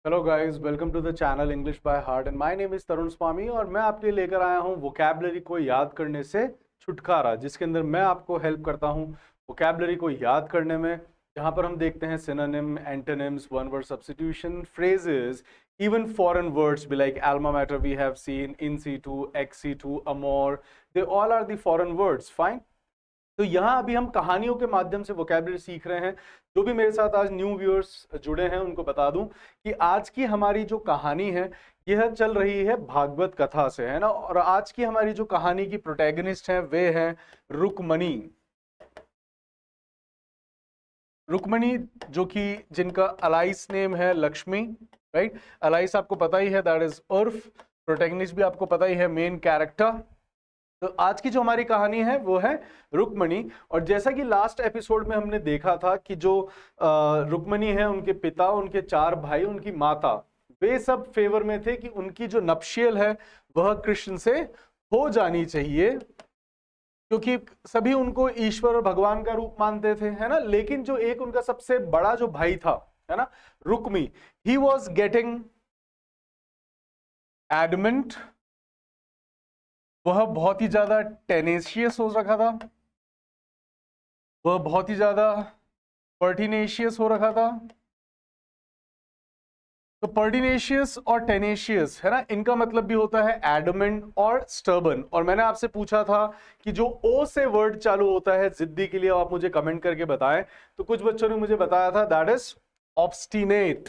Hello guys, welcome to the channel English by heart and my name is Tarun Swami और मैं आपके लिए लेकर आया हूं वोकैबुलरी को याद करने से छुटकारा, जिसके अंदर मैं आपको हेल्प करता हूं वोकैबुलरी को याद करने में, जहां पर हम देखते हैं synonym, antonyms, one word substitution, phrases, even foreign words be like alma mater we have seen, in situ, ex situ, amor, they all are the foreign words. Fine. तो यहाँ अभी हम कहानियों के माध्यम से वोकैबुलरी सीख रहे हैं। जो भी मेरे साथ आज न्यू व्यूअर्स जुड़े हैं उनको बता दूं कि आज की हमारी जो कहानी है यह चल रही है भागवत कथा से, है ना। और आज की हमारी जो कहानी की प्रोटैगनिस्ट हैं वे हैं रुक्मणी। रुक्मणी जो कि जिनका अलाइस नेम है लक्ष्मी, राइट। अलाइस आपको पता ही है, दैट इज उर्फ। प्रोटैगनिस्ट भी आपको पता ही है, मेन कैरेक्टर। तो आज की जो हमारी कहानी है वो है रुक्मणी। और जैसा कि लास्ट एपिसोड में हमने देखा था कि जो रुक्मणी है, उनके पिता, उनके 4 भाई, उनकी माता, वे सब फेवर में थे कि उनकी जो नप्शियल है वह कृष्ण से हो जानी चाहिए, क्योंकि सभी उनको ईश्वर और भगवान का रूप मानते थे, है ना। लेकिन जो एक उनका सबसे बड़ा जो भाई था, है ना, Rukmi, he was getting adamant. वह बहुत ही ज्यादा टेनेशियस हो रखा था, वह बहुत ही ज्यादा पर्टिनेशियस हो रखा था। तो पर्टिनेशियस और टेनेशियस, है ना, इनका मतलब भी होता है एडमेंट और स्टर्बन। और मैंने आपसे पूछा था कि जो ओ से वर्ड चालू होता है जिद्दी के लिए, आप मुझे कमेंट करके बताएं। तो कुछ बच्चों ने मुझे बताया था that is obstinate.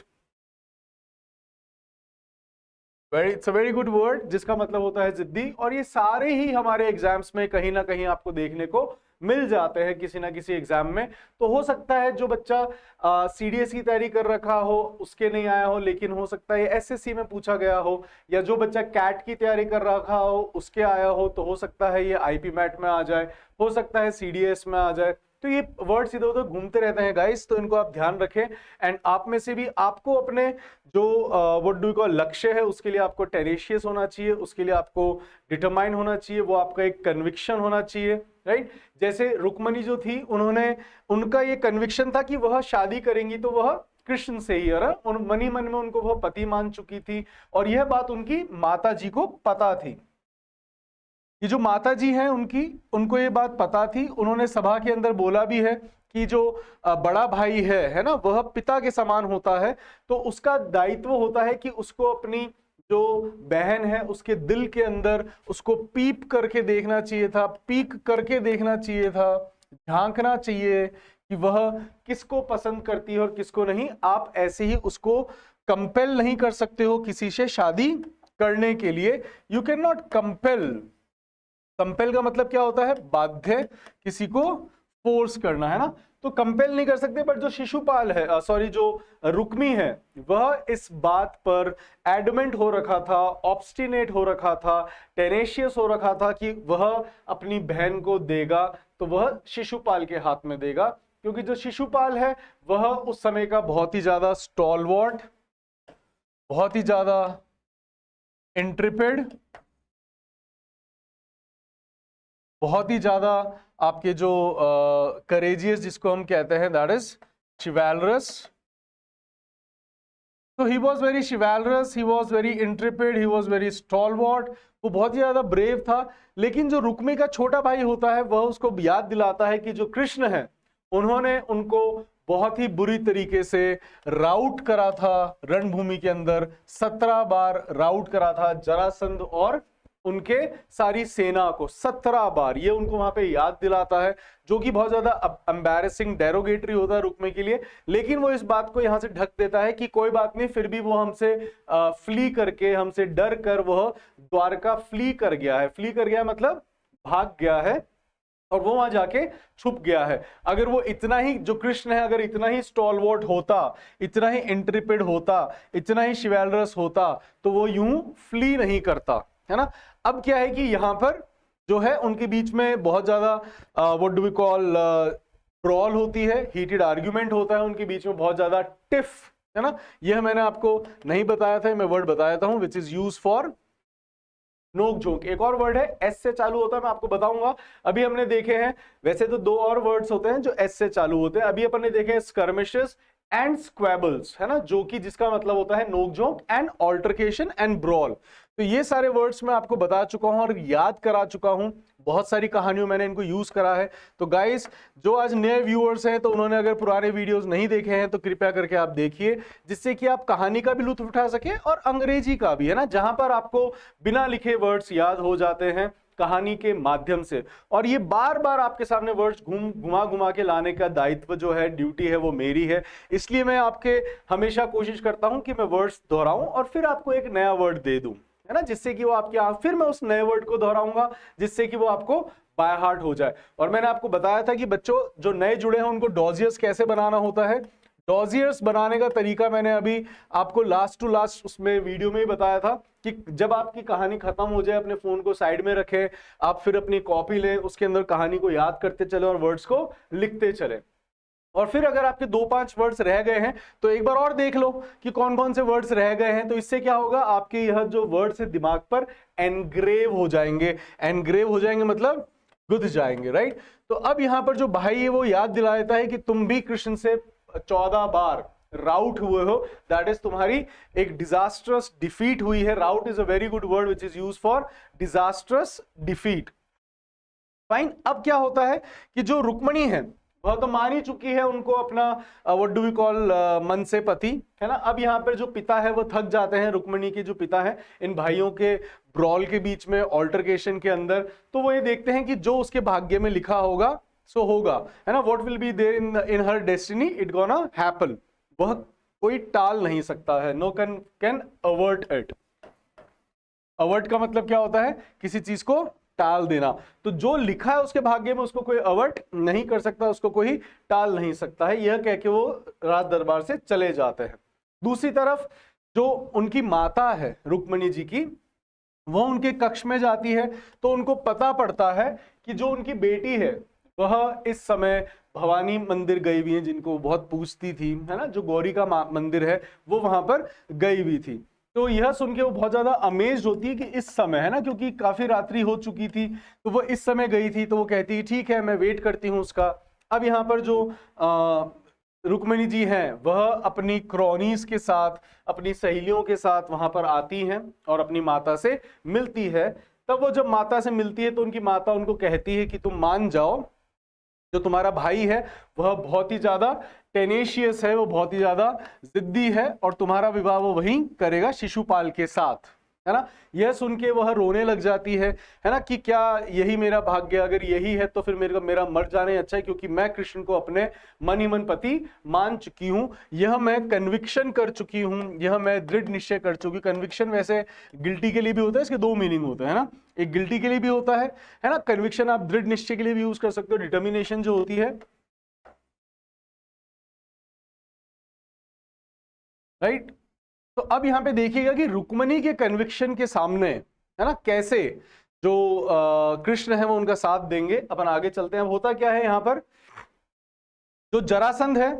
It's a very good word जिसका मतलब होता है जिद्दी। और ये सारे ही हमारे एग्जाम्स में कहीं ना कहीं आपको देखने को मिल जाते हैं किसी ना किसी एग्जाम में। तो हो सकता है जो बच्चा सीडीएस की तैयारी कर रखा हो उसके नहीं आया हो, लेकिन हो सकता है एसएससी में पूछा गया हो, या जो बच्चा कैट की तैयारी कर रखा हो उसके आया हो, तो हो सकता है ये आईपी मैट में आ जाए, हो सकता है सीडीएस में आ जाए। तो ये वर्ड्स इधर उधर घूमते रहते हैं गाइस, तो इनको आप ध्यान रखें। एंड आप में से भी आपको अपने जो व्हाट डू कॉल लक्ष्य है उसके लिए आपको टेनेशियस होना चाहिए, उसके लिए आपको डिटरमाइन होना चाहिए, वो आपका एक कन्विक्शन होना चाहिए, राइट। जैसे रुक्मणी जो थी, उनका ये कन्विक्शन था कि वह शादी करेंगी तो वह कृष्ण से ही, और मन ही मन में उनको वह पति मान चुकी थी। और यह बात उनकी माता जी को पता थी। ये जो माता जी हैं उनको ये बात पता थी। उन्होंने सभा के अंदर बोला भी है कि जो बड़ा भाई है ना, वह पिता के समान होता है, तो उसका दायित्व होता है कि उसको अपनी जो बहन है उसके दिल के अंदर उसको पीक करके देखना चाहिए था, झांकना चाहिए कि वह किसको पसंद करती है और किसको नहीं। आप ऐसे ही उसको कंपेल नहीं कर सकते हो किसी से शादी करने के लिए। You can not compel. Compel का मतलब क्या होता है? बाध्य, किसी को फोर्स करना, है ना। तो कंपेल नहीं कर सकते। बट जो शिशुपाल है, जो रुक्मी है, वह इस बात पर एडमेंट हो रखा था, ऑब्स्टिनेट हो रखा था, टेनेशियस हो रखा था कि वह अपनी बहन को देगा तो वह शिशुपाल के हाथ में देगा। क्योंकि जो शिशुपाल है वह उस समय का बहुत ही ज्यादा स्टॉलवर्ट, बहुत ही ज्यादा इंट्रिपिड, बहुत ही ज्यादा आपके जो करेजियस जिसको हम कहते हैं, दैट इज शिवैलरस। तो he was very chivalrous, he was very intrepid, he was very stalwart. वो बहुत ही ज्यादा ब्रेव था। लेकिन जो रुक्मी का छोटा भाई होता है वह उसको याद दिलाता है कि जो कृष्ण है उन्होंने उनको बहुत ही बुरी तरीके से राउट करा था रणभूमि के अंदर। 17 बार राउट करा था जरासंध और उनके सारी सेना को, 17 बार। ये उनको वहां पे याद दिलाता है, जो कि बहुत ज्यादा एम्बैरेसिंग, डेरोगेटरी होता है रुक्मी के लिए। लेकिन वो इस बात को यहां से ढक देता है कि कोई बात नहीं, फिर भी वो हमसे फ्ली करके, हमसे डर कर वह द्वारका फ्ली कर गया है। फ्ली कर गया मतलब भाग गया है, और वो वहां जाके छुप गया है। अगर वो इतना ही, जो कृष्ण है, अगर इतना ही स्टॉलवर्ट होता, इतना ही इंट्रिपिड होता, इतना ही शिवैलरस होता, तो वो यूं फ्ली नहीं करता, है ना। अब क्या है कि यहां पर जो है उनके बीच में बहुत ज्यादा what do we call brawl होती है, हीटेड आर्ग्यूमेंट होता है उनके बीच में, बहुत ज्यादा टिफ, है ना। यह मैंने आपको नहीं बताया था, मैं वर्ड बताया था हूं, विच इज यूज फॉर नोक झोंक। एक और वर्ड है एस से चालू होता है, मैं आपको बताऊंगा। अभी हमने देखे हैं, वैसे तो 2 और वर्ड्स होते हैं जो एस से चालू होते हैं। अभी अपन ने देखे स्कर्मिशेस, एंड स्क्वेबल्स, है ना, जो कि जिसका मतलब होता है नोकझोंक, एंड ऑल्टरकेशन एंड ब्रॉल। तो ये सारे वर्ड्स मैं आपको बता चुका हूं और याद करा चुका हूं, बहुत सारी कहानियों मैंने इनको यूज करा है। तो गाइस, जो आज नए व्यूअर्स हैं तो उन्होंने अगर पुराने वीडियोस नहीं देखे हैं तो कृपया करके आप देखिए, जिससे कि आप कहानी का भी लुत्फ उठा सके और अंग्रेजी का भी, है ना, जहां पर आपको बिना लिखे वर्ड्स याद हो जाते हैं कहानी के माध्यम से। और ये बार बार आपके सामने वर्ड्स घुमा घुमा के लाने का दायित्व जो है, ड्यूटी है, वो मेरी है। इसलिए मैं आपके हमेशा कोशिश करता हूं कि मैं वर्ड्स दोहराऊं और फिर आपको एक नया वर्ड दे दूं, है ना, जिससे कि वो आपके फिर मैं उस नए वर्ड को दोहराऊंगा जिससे कि वो आपको बाय हार्ट हो जाए। और मैंने आपको बताया था कि बच्चों जो नए जुड़े हैं उनको डॉजियर्स कैसे बनाना होता है। डॉजियर्स बनाने का तरीका मैंने अभी आपको लास्ट टू लास्ट उसमें वीडियो में ही बताया था कि जब आपकी कहानी खत्म हो जाए, अपने फोन को साइड में रखें, आप फिर अपनी कॉपी लें, उसके अंदर कहानी को याद करते चले और वर्ड्स को लिखते चले। और फिर अगर आपके 2-5 वर्ड्स रह गए हैं तो एक बार और देख लो कि कौन कौन से वर्ड्स रह गए हैं। तो इससे क्या होगा, आपके यह जो वर्ड्स है दिमाग पर एनग्रेव हो जाएंगे। एनग्रेव हो जाएंगे मतलब गुथ जाएंगे, राइट। तो अब यहां पर जो भाई है वो याद दिला देता है कि तुम भी कृष्ण से 14 बार राउट हुए हो, दैट इज तुम्हारी एक डिजास्ट्रस डिफीट हुई है। Rout is a very good word which is use for disastrous defeat. Fine. अब क्या होता है कि जो रुक्मणी है वह तो मान ही चुकी है उनको अपना व्हाट डू वी कॉल मन से पति, है ना। अब यहाँ पर जो पिता है वो थक जाते हैं, रुक्मणी के जो पिता है, इन भाइयों के ब्रॉल के बीच में, ऑल्टरकेशन के अंदर। तो वो ये देखते हैं कि जो उसके भाग्य में लिखा होगा सो होगा, है ना। What will be there in her destiny it gonna happen. वह कोई टाल नहीं सकता है, no can avert it. Avert का मतलब क्या होता है, किसी चीज को टाल देना। तो जो लिखा है उसके भाग्य में उसको कोई अवर्ट नहीं कर सकता, उसको कोई टाल नहीं सकता है। यह कह के वो राज दरबार से चले जाते हैं। दूसरी तरफ जो उनकी माता है रुक्मणी जी की, वो उनके कक्ष में जाती है तो उनको पता पड़ता है कि जो उनकी बेटी है वह इस समय भवानी मंदिर गई हुई है, जिनको बहुत पूजती थी, है ना, जो गौरी का मंदिर है वो वहां पर गई हुई थी। तो यह सुन के वो बहुत ज्यादा अमेज्ड होती है कि इस समय, है ना, क्योंकि काफी रात्रि हो चुकी थी, तो वो इस समय गई थी। तो वो कहती है ठीक है मैं वेट करती हूँ उसका। अब यहाँ पर जो रुक्मिणी जी हैं वह अपनी क्रॉनीज के साथ, अपनी सहेलियों के साथ वहां पर आती हैं और अपनी माता से मिलती है। तब वो जब माता से मिलती है तो उनकी माता उनको कहती है कि तुम मान जाओ, जो तुम्हारा भाई है वह बहुत ही ज्यादा टेनेशियस है, वो बहुत ही ज्यादा जिद्दी है और तुम्हारा विवाह वो वहीं करेगा शिशुपाल के साथ, है ना। यह सुन के वह रोने लग जाती है ना, कि क्या यही मेरा भाग्य, अगर यही है तो फिर मेरा मर जाना ही अच्छा है, क्योंकि मैं कृष्ण को अपने मन ही मन पति मान चुकी हूं। यह मैं कन्विक्शन कर चुकी हूं, यह मैं दृढ़ निश्चय कर चुकी। कन्विक्शन वैसे गिल्टी के लिए भी होता है, इसके दो मीनिंग होते हैं ना, एक गिल्टी के लिए भी होता है ना। कन्विक्शन आप दृढ़ निश्चय के लिए भी यूज कर सकते हो, डिटर्मिनेशन जो होती है, राइट। तो अब यहां पे देखिएगा कि रुक्मणी के कन्विक्शन के सामने, है ना, कैसे जो कृष्ण है वो उनका साथ देंगे। अपन आगे चलते हैं। अब होता क्या है यहां पर, जो जरासंध है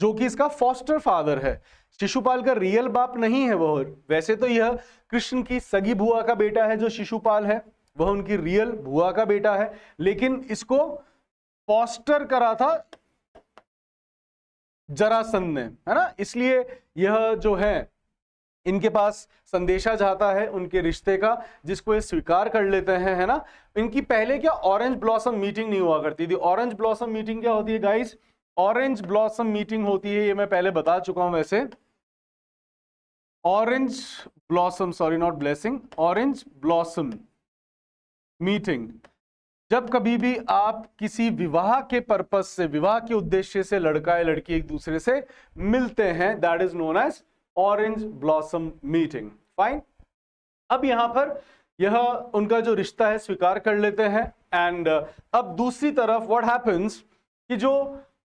जो कि इसका फॉस्टर फादर है, शिशुपाल का रियल बाप नहीं है वो। वैसे तो यह कृष्ण की सगी बुआ का बेटा है, जो शिशुपाल है वह उनकी रियल बुआ का बेटा है, लेकिन इसको फॉस्टर करा था जरासंध ने, है ना। इसलिए यह जो है इनके पास संदेशा जाता है उनके रिश्ते का, जिसको ये स्वीकार कर लेते हैं, है ना। इनकी पहले क्या ऑरेंज ब्लॉसम मीटिंग नहीं हुआ करती थी। ऑरेंज ब्लॉसम मीटिंग क्या होती है गाइस? ऑरेंज ब्लॉसम मीटिंग होती है, ये मैं पहले बता चुका हूं वैसे। Orange blossom, sorry not blessing, orange blossom meeting, जब कभी भी आप किसी विवाह के पर्पस से, विवाह के उद्देश्य से लड़का या लड़की एक दूसरे से मिलते हैं, that is known as orange blossom meeting. Fine. अब यहां पर यह उनका जो रिश्ता है स्वीकार कर लेते हैं। एंड अब दूसरी तरफ व्हाट हैपेंस कि जो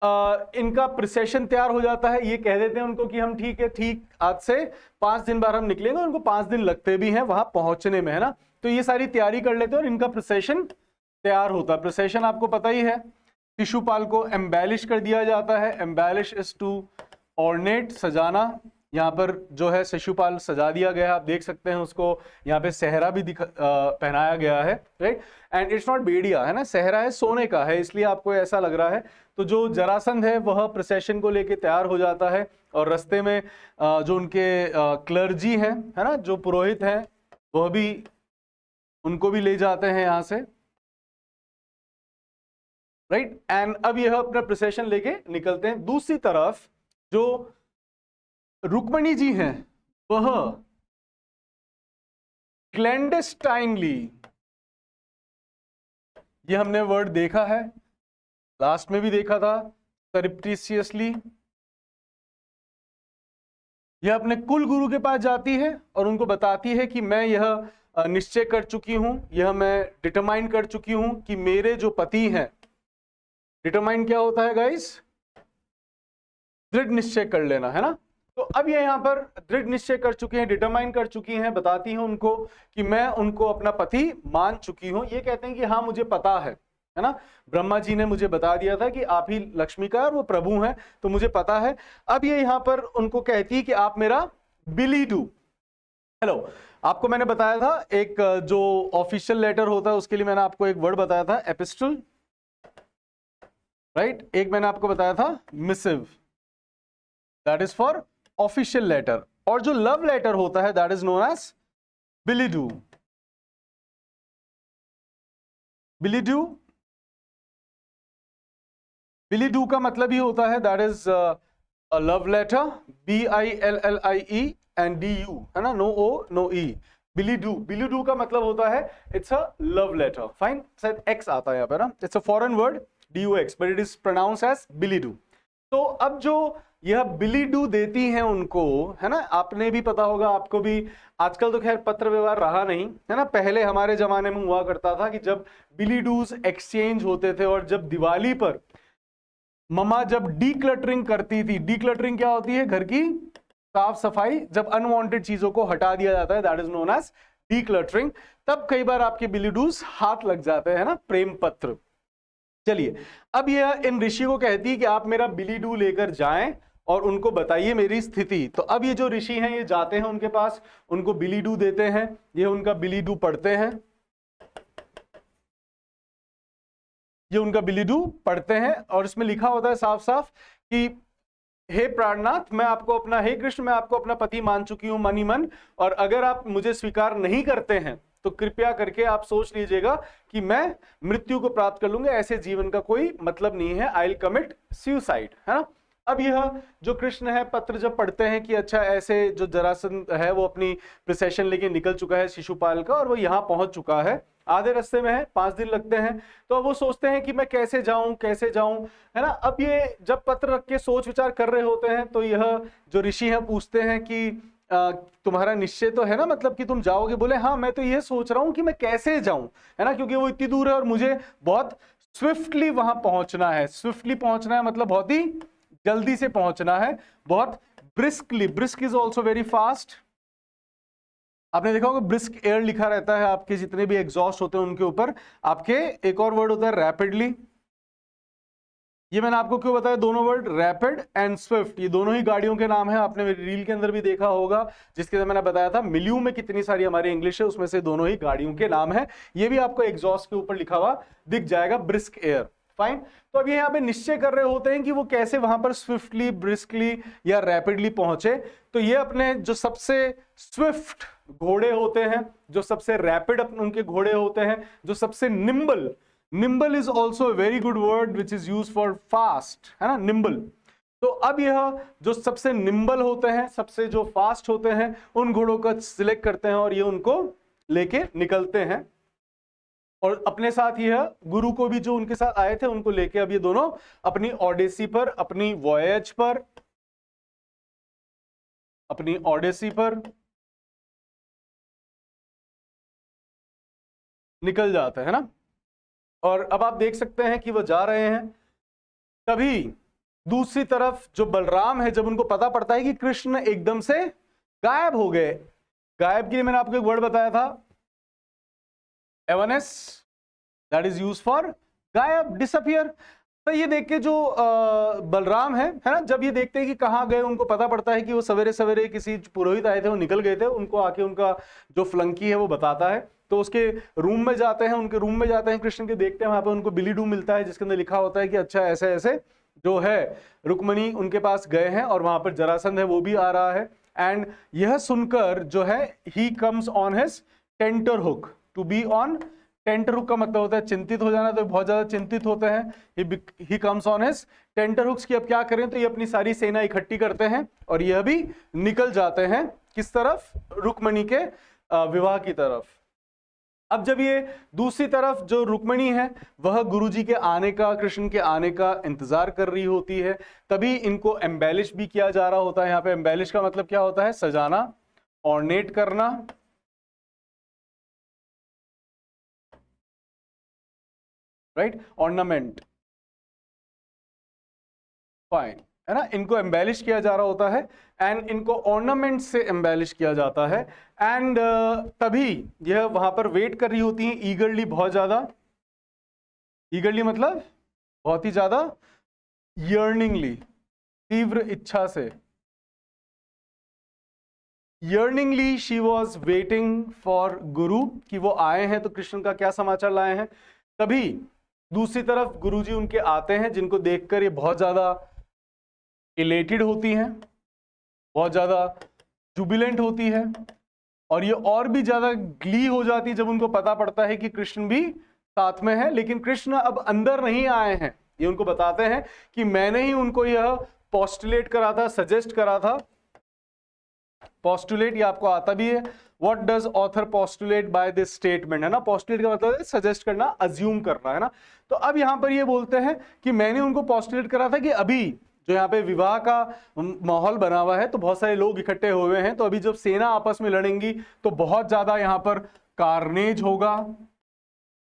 इनका प्रोसेशन तैयार हो जाता है। ये कह देते हैं उनको कि हम ठीक है, ठीक आज से 5 दिन बाद हम निकलेंगे। उनको 5 दिन लगते भी हैं वहां पहुंचने में, है ना। तो ये सारी तैयारी कर लेते हैं और इनका प्रोसेशन तैयार होता है। प्रोसेशन आपको पता ही है, शिशुपाल को एम्बेलिश कर दिया जाता है। एम्बेलिश इज टू ऑर्नेट, सजाना, यहाँ पर जो है शिशुपाल सजा दिया गया है, आप देख सकते हैं उसको, यहाँ पे सेहरा भी पहनाया गया है, राइट। एंड इट्स नॉट बेड़िया है ना, सेहरा है सोने का है, इसलिए आपको ऐसा लग रहा है। तो जो जरासंध है वह प्रोसेशन को लेके तैयार हो जाता है और रास्ते में जो उनके क्लर्जी हैं, है ना, जो पुरोहित हैं, वह भी उनको भी ले जाते हैं यहाँ से, राइट। एंड अब यह अपना प्रोसेशन लेके निकलते हैं। दूसरी तरफ जो रुक्मिणी जी हैं वह क्लैंडस्टाइनली, ये हमने वर्ड देखा है, लास्ट में भी देखा था, सरप्टिशियसली, यह अपने कुल गुरु के पास जाती है और उनको बताती है कि मैं यह निश्चय कर चुकी हूं, यह मैं डिटरमाइन कर चुकी हूं कि मेरे जो पति हैं, डिटरमाइन क्या होता है गाइस, दृढ़ निश्चय कर लेना, है ना। तो अब ये यहाँ पर दृढ़ निश्चय कर चुके हैं, डिटरमाइन कर चुकी हैं, बताती हैं उनको कि मैं उनको अपना पति मान चुकी हूं। ये कहते हैं कि हाँ मुझे पता है ना, ब्रह्मा जी ने मुझे बता दिया था कि आप ही लक्ष्मी का और वो प्रभु हैं, तो मुझे पता है। अब ये यहाँ पर उनको कहती है कि आप मेरा बिली डू। हेलो, आपको मैंने बताया था एक जो ऑफिशियल लेटर होता है उसके लिए मैंने आपको एक वर्ड बताया था, एपिस्टल, राइट। एक मैंने आपको बताया था missive, that is for official letter. और जो लव लेटर होता है that is known as billet डू। बिली डू, बिली डू का मतलब ही होता है that is love letter, BILLIE and DU, है ना, no O no E, billet डू। बिली डू का मतलब होता है it's a love letter, fine, शायद X आता है यहाँ पे ना, it's a foreign word DUX but it is pronounce as billet डू। तो अब जो यह बिली डू देती हैं उनको, है ना, आपने भी पता होगा, आपको भी, आजकल तो खैर पत्र व्यवहार रहा नहीं, है ना, पहले हमारे जमाने में हुआ करता था कि जब बिली डूज एक्सचेंज होते थे और जब दिवाली पर ममा जब डीक्लटरिंग करती थी, डीक्लटरिंग क्या होती है, घर की साफ सफाई, जब अनवांटेड चीजों को हटा दिया जाता है, that is known as decluttering, तब कई बार आपके बिली डूज हाथ लग जाते हैं ना, प्रेम पत्र। चलिए, अब यह इन ऋषि को कहती है कि आप मेरा बिली डू लेकर जाएं और उनको बताइए मेरी स्थिति। तो अब ये जो ऋषि हैं ये जाते हैं उनके पास, उनको बिली डू देते हैं, ये उनका बिली डू पढ़ते हैं, ये उनका बिली डू पढ़ते हैं और इसमें लिखा होता है साफ साफ कि हे प्राणनाथ, मैं आपको अपना, हे कृष्ण, मैं आपको अपना पति मान चुकी हूं मन ही मन, और अगर आप मुझे स्वीकार नहीं करते हैं तो कृपया करके आप सोच लीजिएगा कि मैं मृत्यु को प्राप्त कर लूंगा, ऐसे जीवन का कोई मतलब नहीं है, आई विल कमिट सुसाइड, है ना। अब यह जो कृष्ण है पत्र जब पढ़ते हैं कि अच्छा ऐसे जो जरासंध है वो अपनी प्रोसेशन लेके निकल चुका है शिशुपाल का और वो यहाँ पहुंच चुका है, आधे रास्ते में है, 5 दिन लगते हैं, तो अब वो सोचते हैं कि मैं कैसे जाऊं कैसे जाऊं, है ना। अब ये जब पत्र रख के सोच विचार कर रहे होते हैं तो यह जो ऋषि हैं पूछते हैं कि तुम्हारा निश्चय तो है ना, मतलब कि तुम जाओगे। बोले हाँ, मैं तो ये सोच रहा हूं कि मैं कैसे जाऊं, है ना, क्योंकि वो इतनी दूर है और मुझे बहुत स्विफ्टली वहां पहुंचना है। स्विफ्टली पहुंचना है मतलब बहुत ही जल्दी से पहुंचना है, बहुत briskly, brisk is also very fast. आपने देखा होगा ब्रिस्क एयर लिखा रहता है आपके जितने भी एग्जॉस्ट होते हैं उनके ऊपर। आपके एक और वर्ड होता है रैपिडली, ये मैंने आपको क्यों बताया, दोनों वर्ड रैपिड एंड स्विफ्ट, ये दोनों ही गाड़ियों के नाम है, आपने मेरी रील के अंदर भी देखा होगा जिसके अंदर मैंने बताया था मिलियू में कितनी सारी हमारी इंग्लिश है, उसमें से दोनों ही गाड़ियों के नाम है। ये भी आपको एग्जॉस्ट के ऊपर लिखा हुआ दिख जाएगा, ब्रिस्क एयर, फाइन। तो अब ये यहाँ पे निश्चय कर रहे होते हैं कि वो कैसे वहां पर स्विफ्टली, ब्रिस्कली या रैपिडली पहुंचे। तो ये अपने जो सबसे स्विफ्ट घोड़े होते हैं, जो सबसे रैपिड उनके घोड़े होते हैं, जो सबसे nimble, nimble is also a very good word which is use for fast, है ना, निम्बल। तो अब यह जो सबसे निम्बल होते हैं, सबसे जो फास्ट होते हैं, उन घोड़ों का सिलेक्ट करते हैं और ये उनको लेके निकलते हैं और अपने साथ यह गुरु को भी जो उनके साथ आए थे उनको लेके अब ये दोनों अपनी ओडेसी पर, अपनी वॉयज पर, अपनी ओडेसी पर निकल जाते हैं ना। और अब आप देख सकते हैं कि वो जा रहे हैं। तभी दूसरी तरफ जो बलराम है, जब उनको पता पड़ता है कि कृष्ण एकदम से गायब हो गए, गायब के लिए मैंने आपको एक वर्ड बताया था, एवनेस, दैट इज यूज्ड फॉर गायब, डिसअपियर। तो ये देख के जो बलराम है ना, जब ये देखते हैं कि कहाँ गए, उनको पता पड़ता है कि वो सवेरे सवेरे किसी पुरोहित आए थे, वो निकल गए थे, उनको आके उनका जो फ्लंकी है वो बताता है। तो उसके रूम में जाते हैं, उनके रूम में जाते हैं कृष्ण के, देखते हैं वहां पे उनको बिलीडू मिलता है जिसके अंदर लिखा होता है कि अच्छा ऐसे ऐसे जो है रुक्मणी उनके पास गए हैं और वहां पर जरासंध है वो भी आ रहा है। एंड यह सुनकर जो है he comes on his tenterhook. To be on tenterhook का मतलब होता है चिंतित हो जाना, तो बहुत ज्यादा चिंतित होते हैं। He comes on his tenterhooks की अब क्या करें, तो ये अपनी सारी सेना इकट्ठी करते हैं और यह भी निकल जाते हैं किस तरफ, रुक्मणी के विवाह की तरफ। अब जब ये दूसरी तरफ जो रुक्मणी है वह गुरुजी के आने का, कृष्ण के आने का इंतजार कर रही होती है, तभी इनको एम्बेलिश भी किया जा रहा होता है। यहाँ पे एम्बेलिश का मतलब क्या होता है, सजाना, ऑर्नेट करना, राइट, ऑर्नामेंट, फाइन है ना, इनको एम्बेलिश किया जा रहा होता है एंड इनको ऑर्नामेंट से एम्बेलिश किया जाता है। एंड तभी यह वहां पर वेट कर रही होती है ईगरली, बहुत ज्यादा, ईगरली मतलब बहुत ही ज्यादा, यर्निंगली, तीव्र इच्छा से, yearningly she was waiting for गुरु, कि वो आए हैं तो कृष्ण का क्या समाचार लाए हैं। तभी दूसरी तरफ गुरुजी उनके आते हैं, जिनको देखकर ये बहुत ज्यादा इलेटेड होती हैं, बहुत ज्यादा जुबिलेंट होती है, और ये और भी ज्यादा ग्ली हो जाती है जब उनको पता पड़ता है कि कृष्ण भी साथ में है। लेकिन कृष्ण अब अंदर नहीं आए हैं, ये उनको बताते हैं कि मैंने ही उनको यह पोस्टुलेट करा था, सजेस्ट करा था। पोस्टुलेट ये आपको आता भी है, what does author postulate by this statement, है ना, पोस्टुलेट का मतलब है सजेस्ट करना, अज्यूम करना, है ना। तो अब यहां पर ये बोलते हैं कि मैंने उनको पोस्टुलेट करा था कि अभी जो यहाँ पे विवाह का माहौल बना हुआ है तो बहुत सारे लोग इकट्ठे हुए हैं, तो अभी जब सेना आपस में लड़ेंगी तो बहुत ज्यादा यहाँ पर कार्नेज होगा,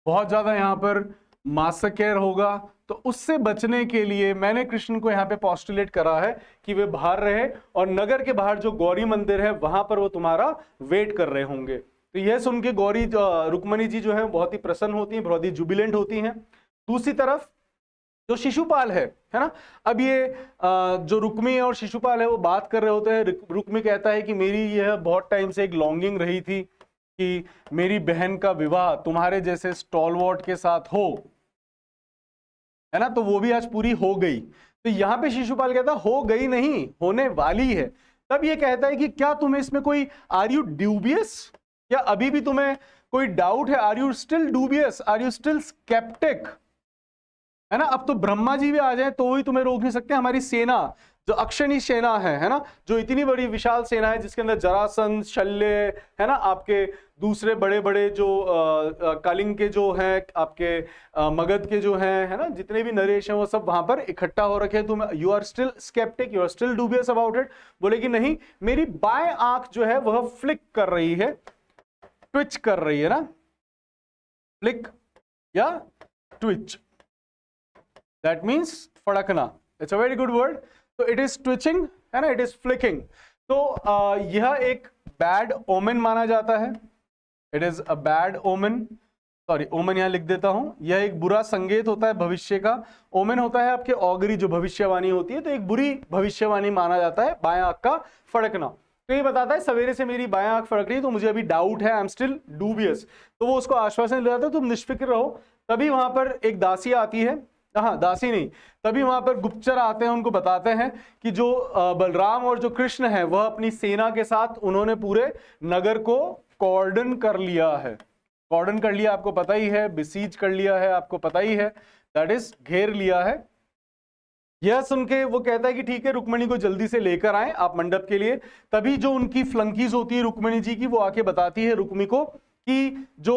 बहुत ज्यादा यहाँ पर मासकेर होगा। तो उससे बचने के लिए मैंने कृष्ण को यहाँ पे पोस्टुलेट करा है कि वे बाहर रहे और नगर के बाहर जो गौरी मंदिर है वहां पर वो तुम्हारा वेट कर रहे होंगे। तो यह सुन के गौरी रुक्मणी जी जो है बहुत ही प्रसन्न होती हैं, बहुत ही जुबिलेंट होती हैं। दूसरी तरफ जो शिशुपाल है ना, अब ये जो रुक्मी और शिशुपाल है वो बात कर रहे होते हैं। रुक्मी कहता है कि मेरी यह बहुत टाइम से एक लॉन्गिंग रही थी कि मेरी बहन का विवाह तुम्हारे जैसे स्टॉलवर्ट के साथ हो, है ना, तो वो भी आज पूरी हो गई। तो यहां पे शिशुपाल कहता हो गई नहीं, होने वाली है। तब ये कहता है कि क्या तुम्हें इसमें कोई, आर यू ड्यूबियस, क्या अभी भी तुम्हें कोई डाउट है, are you still dubious, are you still sceptic, है ना। अब तो ब्रह्मा जी भी आ जाए तो ही तुम्हें रोक नहीं सकते। हमारी सेना जो अक्षणी सेना है ना, जो इतनी बड़ी विशाल सेना है जिसके अंदर जरासंध, शल्य, है ना, आपके दूसरे बड़े बड़े जो कलिंग के जो हैं, आपके मगध के जो हैं, है ना, जितने भी नरेश हैं वो सब वहां पर इकट्ठा हो रखे हैं। तुम you are still sceptic, you are still dubious about it. बोले कि नहीं, मेरी बाएं आंख जो है वह फ्लिक कर रही है, ट्विच कर रही है ना, फ्लिक या ट्विच, दैट मीन्स फड़कना, it's a very good word. तो इट इज ट्विचिंग, है ना, इट इज फ्लिकिंग। तो यह एक बैड ओमेन माना जाता है, it is a bad omen, sorry omen यहां लिख देता हूं, यह एक बुरा संकेत होता है भविष्य का। ओमेन होता है आपके ऑगरी, जो भविष्यवाणी होती है, तो एक बुरी भविष्यवाणी माना जाता है बाएं आंख का फड़कना। तो ये बताता है सवेरे से मेरी बाएं आंख फड़क रही है तो मुझे अभी डाउट है, आई एम स्टिल डूबियस। तो वो उसको आश्वासन दिलाता है तुम निष्फिक्र रहो। तभी वहां पर एक दासी आती है, हाँ दासी नहीं, तभी वहां पर गुप्तचर आते हैं, उनको बताते हैं कि जो बलराम और जो कृष्ण है वह अपनी सेना के साथ उन्होंने पूरे नगर को कॉर्डन कर लिया है। कॉर्डन कर लिया आपको पता ही है, बिसीज कर लिया है आपको पता ही है, दैट इज घेर लिया है। यह सुन के वो कहता है कि ठीक है, रुक्मणी को जल्दी से लेकर आए आप मंडप के लिए। तभी जो उनकी फ्लंकीज होती है रुक्मणी जी की, वो आके बताती है रुक्मी को कि जो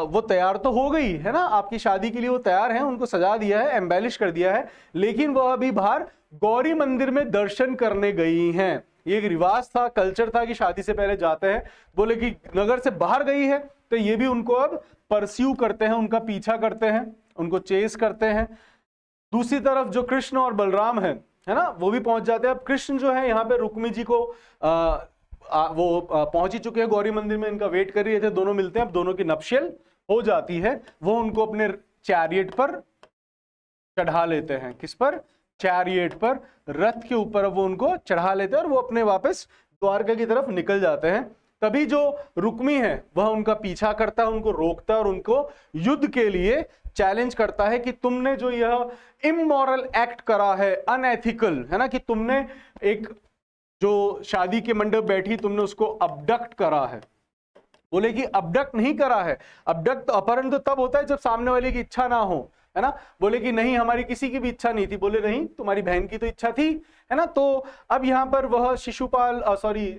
वो तैयार तो हो गई है ना, आपकी शादी के लिए वो तैयार है, उनको सजा दिया है, एम्बेलिश कर दिया है, लेकिन वह अभी बाहर गौरी मंदिर में दर्शन करने गई हैं। ये एक रिवाज था, कल्चर था कि शादी से पहले जाते हैं। बोले कि नगर से बाहर गई है तो ये भी उनको अब परस्यू करते हैं, उनका पीछा करते हैं, उनको चेस करते हैं। दूसरी तरफ जो कृष्ण और बलराम है ना, वो भी पहुंच जाते हैं। अब कृष्ण जो है यहाँ पे रुक्मी जी को वो पहुंच ही चुके हैं गौरी मंदिर में, इनका वेट कर रहे थे, दोनों मिलते हैं, अब दोनों की नपशेल हो जाती है। वो उनको अपने चैरियट पर चढ़ा लेते हैं। किस पर? चैरियट पर, रथ के ऊपर वो उनको चढ़ा लेते हैं और वो अपने वापस द्वारका की तरफ निकल जाते हैं। तभी जो रुक्मी है वह उनका पीछा करता है, उनको रोकता है और उनको युद्ध के लिए चैलेंज करता है कि तुमने जो यह इमोरल एक्ट करा है, अनएथिकल है ना, कि तुमने एक जो शादी के मंडप बैठी तुमने उसको अबडक्ट करा है। बोले कि अबडक्ट नहीं करा है, अबडक्ट तो अपहरण तो तब होता है जब सामने वाले की इच्छा ना हो, है ना। बोले कि नहीं हमारी किसी की भी इच्छा नहीं थी। बोले नहीं तुम्हारी बहन की तो इच्छा थी, है ना। तो अब यहाँ पर वह शिशुपाल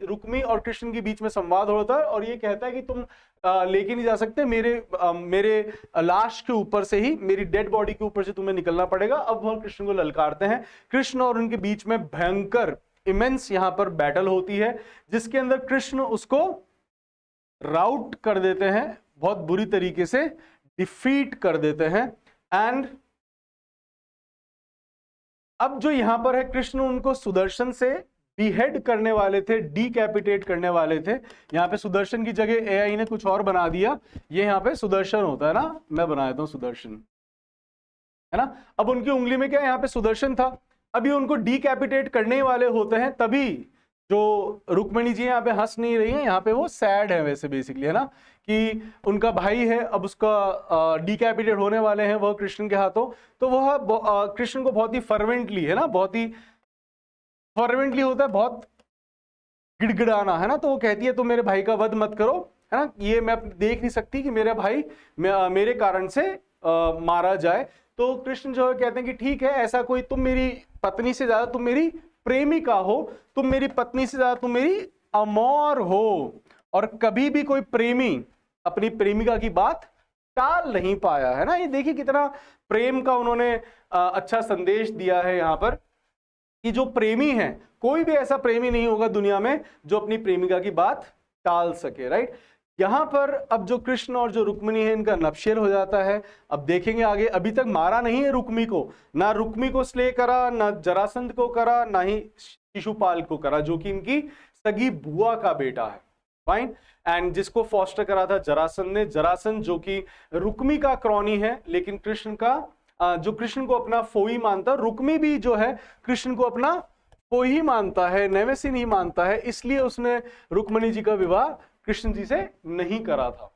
रुक्मी और कृष्ण के बीच में संवाद होता है और ये कहता है कि तुम लेके नहीं जा सकते, मेरे लाश के ऊपर से ही, मेरी डेड बॉडी के ऊपर से तुम्हें निकलना पड़ेगा। अब वह कृष्ण को ललकारते हैं। कृष्ण और उनके बीच में भयंकर इमेंस यहाँ पर बैटल होती है, जिसके अंदर कृष्ण उसको राउट कर देते हैं, बहुत बुरी तरीके से डिफीट कर देते हैं। एंड अब जो यहां पर है, कृष्ण उनको सुदर्शन से डिहेड करने वाले थे, डीकैपिटेट करने वाले थे। यहां पे सुदर्शन की जगह एआई ने कुछ और बना दिया, ये यहां पे सुदर्शन होता है ना, मैं बना देता हूं सुदर्शन, है ना। अब उनकी उंगली में क्या, यहां पे सुदर्शन था। अभी उनको डीकैपिटेट करने वाले होते हैं, तभी जो रुक्मिणी जी यहाँ पे हंस नहीं रही है, यहाँ पे वो सैड है वैसे बेसिकली, है ना, कि उनका भाई है अब उसका डीकैपिटेट होने वाले हैं वह कृष्ण के हाथों। तो वह कृष्ण को बहुत ही फर्वेंटली, है ना, बहुत ही फर्वेंटली होता है, बहुत गिड़गिड़ाना, है ना। तो वो कहती है तुम मेरे भाई का वध मत करो, है ना, ये मैं देख नहीं सकती कि मेरा भाई मेरे कारण से मारा जाए। तो कृष्ण जो है कहते हैं कि ठीक है, ऐसा कोई, तुम मेरी पत्नी से ज्यादा तुम मेरी प्रेमिका हो, तुम मेरी पत्नी से ज्यादा तुम मेरी अमर हो, और कभी भी कोई प्रेमी अपनी प्रेमिका की बात टाल नहीं पाया, है ना। ये देखिए कितना प्रेम का उन्होंने अच्छा संदेश दिया है यहाँ पर, कि जो प्रेमी है, कोई भी ऐसा प्रेमी नहीं होगा दुनिया में जो अपनी प्रेमिका की बात टाल सके, राइट। यहां पर अब जो कृष्ण और जो रुक्मिणी है इनका नपशेर हो जाता है। अब देखेंगे आगे, अभी तक मारा नहीं है रुक्मी को, ना रुक्मी को स्ले करा, ना जरासंध को करा, ना ही शिशुपाल को करा, जो कि इनकी सगी बुआ का बेटा है, फाइन। एंड जिसको फॉस्टर करा था जरासंध ने, जरासंध जो कि रुक्मी का क्रॉनी है, लेकिन कृष्ण का जो कृष्ण को अपना फोई मानता, रुक्मी भी जो है कृष्ण को अपना फोई मानता है, नेवेसी नहीं मानता है, इसलिए उसने रुक्मिणी जी का विवाह कृष्ण जी से नहीं करा था,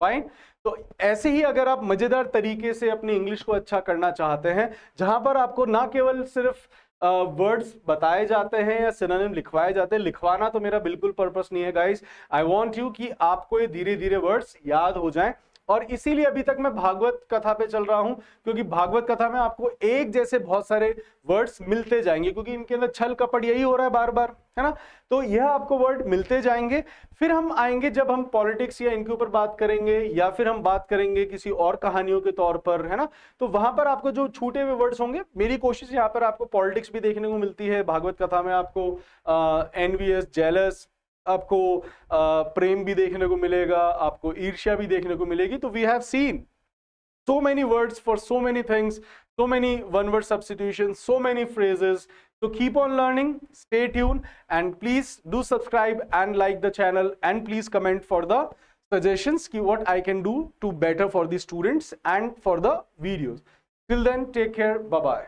फाइन। तो ऐसे ही अगर आप मजेदार तरीके से अपनी इंग्लिश को अच्छा करना चाहते हैं, जहां पर आपको ना केवल सिर्फ वर्ड्स बताए जाते हैं या सिनोनिम लिखवाए जाते हैं, लिखवाना तो मेरा बिल्कुल पर्पस नहीं है गाइस, आई वांट यू कि आपको ये धीरे धीरे वर्ड्स याद हो जाएं। और इसीलिए अभी तक मैं भागवत कथा पे चल रहा हूं, क्योंकि भागवत कथा में आपको एक जैसे बहुत सारे वर्ड्स मिलते जाएंगे, क्योंकि इनके अंदर छल कपट यही हो रहा है बार बार, है ना। तो यह आपको वर्ड मिलते जाएंगे। फिर हम आएंगे जब हम पॉलिटिक्स या इनके ऊपर बात करेंगे, या फिर हम बात करेंगे किसी और कहानियों के तौर पर, है ना, तो वहां पर आपको जो छूटे हुए वर्ड्स होंगे, मेरी कोशिश यहाँ पर आपको पॉलिटिक्स भी देखने को मिलती है भागवत कथा में, आपको एनवीएस, जेलस, आपको प्रेम भी देखने को मिलेगा, आपको ईर्ष्या भी देखने को मिलेगी। तो we have seen so many words for so many things, so many one word substitutions, so many phrases. So keep on learning, stay tuned, and please do subscribe and like the channel, and please comment for the suggestions ki what I can do to better for the students and for the videos. Till then, take care, bye bye.